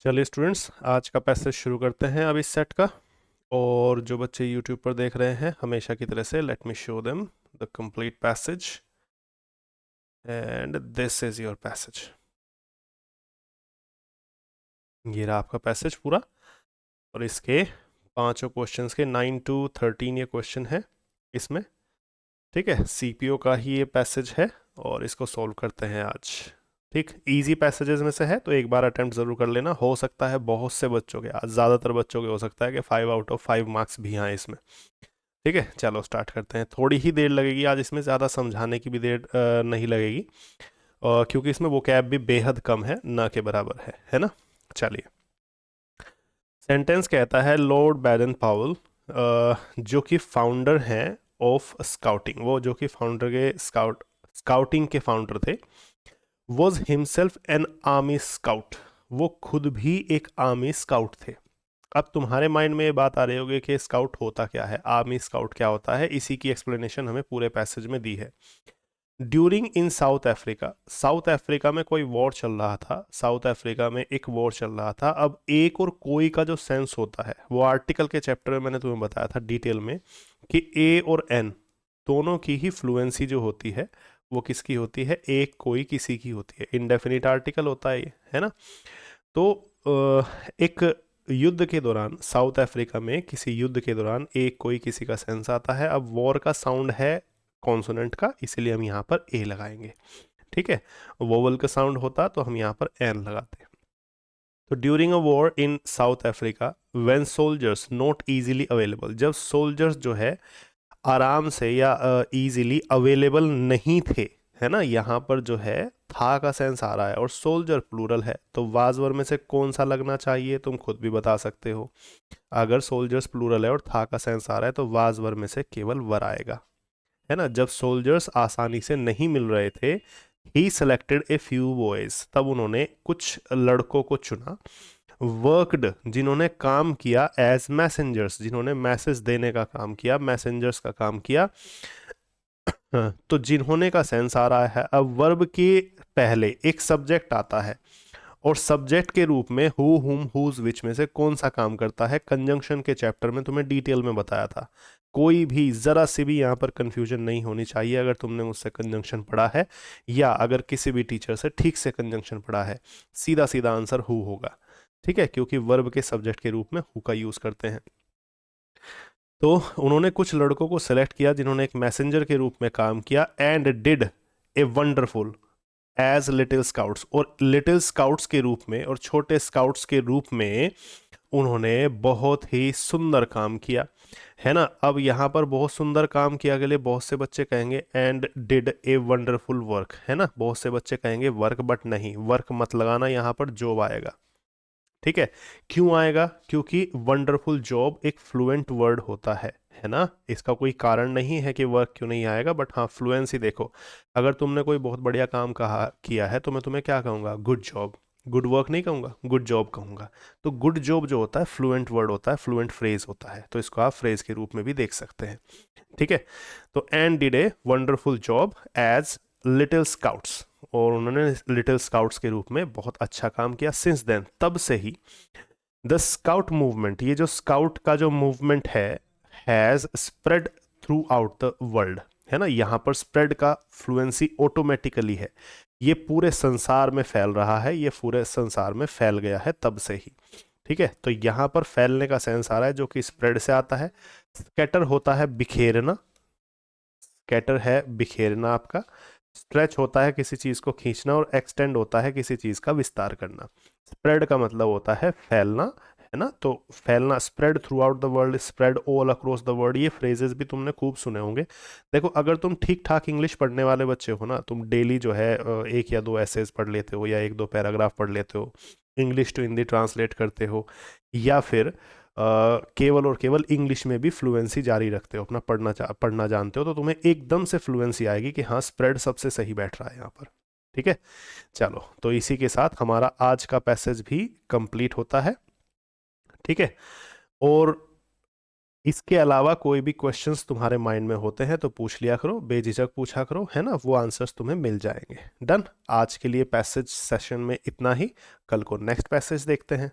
चलिए स्टूडेंट्स, आज का पैसेज शुरू करते हैं अब इस सेट का। और जो बच्चे यूट्यूब पर देख रहे हैं, हमेशा की तरह से let me show them the complete passage and this is your passage. ये रहा आपका पैसेज पूरा, और इसके पांचों क्वेश्चंस के 9 to 13 ये क्वेश्चन है इसमें। ठीक है, सीपीओ का ही ये पैसेज है और इसको सॉल्व करते हैं आज। ठीक, इजी पैसेजेस में से है तो एक बार अटेम्प्ट ज़रूर कर लेना। हो सकता है बहुत से बच्चों के, आज ज़्यादातर बच्चों के हो सकता है कि 5 out of 5 मार्क्स भी आए इसमें। ठीक है, चलो स्टार्ट करते हैं। थोड़ी ही देर लगेगी आज इसमें, ज़्यादा समझाने की भी देर नहीं लगेगी, क्योंकि इसमें वोकैब भी बेहद कम है, ना के बराबर है ना। चलिए, सेंटेंस कहता है लॉर्ड बैडन पावेल, जो कि फाउंडर हैं ऑफ स्काउटिंग, वो जो कि फाउंडर के स्काउटिंग के फाउंडर थे, was himself an army scout, वो खुद भी एक आर्मी स्काउट थे। अब तुम्हारे माइंड में ये बात आ रही होगी कि स्काउट होता क्या है, आर्मी स्काउट क्या होता है। इसी की एक्सप्लेनेशन हमें पूरे पैसेज में दी है। During in south Africa, south Africa में कोई वॉर चल रहा था, साउथ अफ्रीका में एक वॉर चल रहा था। अब एक और कोई का जो सेंस होता है, वो आर्टिकल के चैप्टर में मैंने तुम्हें बताया था डिटेल में कि ए और एन दोनों की ही फ्लुएंसी जो होती है वो किसकी होती है, एक कोई किसी की होती है। इंडेफिनिट आर्टिकल होता है ये, है ना। तो एक युद्ध के दौरान, साउथ अफ्रीका में किसी युद्ध के दौरान एक कोई किसी का सेंस आता है। अब वॉर का साउंड है कॉन्सोनेंट का, इसीलिए हम यहाँ पर ए लगाएंगे। ठीक है, वोवल का साउंड होता तो हम यहाँ पर एन लगाते। तो during a war in south Africa when soldiers not easily available, जब सोल्जर्स जो है आराम से या इजीली अवेलेबल नहीं थे, है ना। यहाँ पर जो है था का सेंस आ रहा है और सोल्जर प्लूरल है, तो वाज वर्ब में से कौन सा लगना चाहिए तुम खुद भी बता सकते हो। अगर सोल्जर्स प्लूरल है और था का सेंस आ रहा है तो वाज वर्ब में से केवल वर आएगा, है ना। जब सोल्जर्स आसानी से नहीं मिल रहे थे, ही सेलेक्टेड ए फ्यू बॉयज, तब उन्होंने कुछ लड़कों को चुना। वर्कड, जिन्होंने काम किया। एज मैसेंजर्स, जिन्होंने मैसेज देने का काम किया, मैसेंजर्स का काम किया। तो जिन्होंने का सेंस आ रहा है। अब वर्ब के पहले एक सब्जेक्ट आता है और सब्जेक्ट के रूप में हु, हुम, हुज, विच में से कौन सा काम करता है। कंजंक्शन के चैप्टर में तुम्हें डिटेल में बताया था। कोई भी जरा सी भी यहाँ पर कंफ्यूजन नहीं होनी चाहिए अगर तुमने मुझसे कंजंक्शन पढ़ा है या अगर किसी भी टीचर से ठीक से कंजंक्शन पढ़ा है। सीधा सीधा आंसर हु होगा। ठीक है, क्योंकि वर्ब के सब्जेक्ट के रूप में हु का यूज करते हैं। तो उन्होंने कुछ लड़कों को सेलेक्ट किया जिन्होंने एक मैसेंजर के रूप में काम किया। And did a wonderful as little scouts, और लिटिल स्काउट्स के रूप में और छोटे स्काउट्स के रूप में उन्होंने बहुत ही सुंदर काम किया, है ना। अब यहाँ पर बहुत सुंदर काम किया के लिए बहुत से बच्चे कहेंगे and did a wonderful work, है ना। बहुत से बच्चे कहेंगे वर्क, बट नहीं, वर्क मत लगाना, यहाँ पर जॉब आएगा। ठीक है, क्यों आएगा, क्योंकि वंडरफुल जॉब एक फ्लुएंट वर्ड होता है ना। इसका कोई कारण नहीं है कि वर्क क्यों नहीं आएगा, बट हाँ फ्लुएंसी देखो। अगर तुमने कोई बहुत बढ़िया काम कहा किया है तो मैं तुम्हें क्या कहूँगा, गुड जॉब। गुड वर्क नहीं कहूँगा, गुड जॉब कहूँगा। तो गुड जॉब जो होता है फ्लुएंट वर्ड होता है, फ्लुएंट फ्रेज होता है, तो इसको आप फ्रेज के रूप में भी देख सकते हैं। ठीक है, तो and did a wonderful job as little scouts, और उन्होंने लिटिल स्काउट्स के रूप में बहुत अच्छा काम किया। सिंस देन, तब से ही, द स्काउट मूवमेंट, ये जो स्काउट का जो मूवमेंट है, has spread through out the world, है ना। यहाँ पर स्प्रेड का फ्लुएंसी ऑटोमेटिकली है, ये पूरे संसार में फैल रहा है, ये पूरे संसार में फैल गया है तब से ही। ठीक है, तो यहाँ पर फैलने का सेंस आ रहा है जो कि स्प्रेड से आता है। स्कैटर होता है बिखेरना, स्कैटर है बिखेरना आपका। स्ट्रेच होता है किसी चीज को खींचना, और एक्सटेंड होता है किसी चीज का विस्तार करना। स्प्रेड का मतलब होता है फैलना, है ना। तो फैलना, spread through out the world, spread all across the world, ये फ्रेजेस भी तुमने खूब सुने होंगे। देखो, अगर तुम ठीक ठाक इंग्लिश पढ़ने वाले बच्चे हो ना, तुम डेली जो है एक या दो एसेज पढ़ लेते हो या एक दो पैराग्राफ पढ़ लेते हो, इंग्लिश टू हिंदी ट्रांसलेट करते हो, या फिर केवल और केवल इंग्लिश में भी फ्लुएंसी जारी रखते हो, अपना पढ़ना जानते हो, तो तुम्हें एकदम से फ्लुएंसी आएगी कि हाँ स्प्रेड सबसे सही बैठ रहा है यहाँ पर। ठीक है, चलो, तो इसी के साथ हमारा आज का पैसेज भी कंप्लीट होता है। ठीक है, और इसके अलावा कोई भी क्वेश्चंस तुम्हारे माइंड में होते हैं तो पूछ लिया करो, बेझिझक पूछा करो, है ना, वो आंसर्स तुम्हें मिल जाएंगे। डन। आज के लिए पैसेज सेशन में इतना ही, कल को नेक्स्ट पैसेज देखते हैं।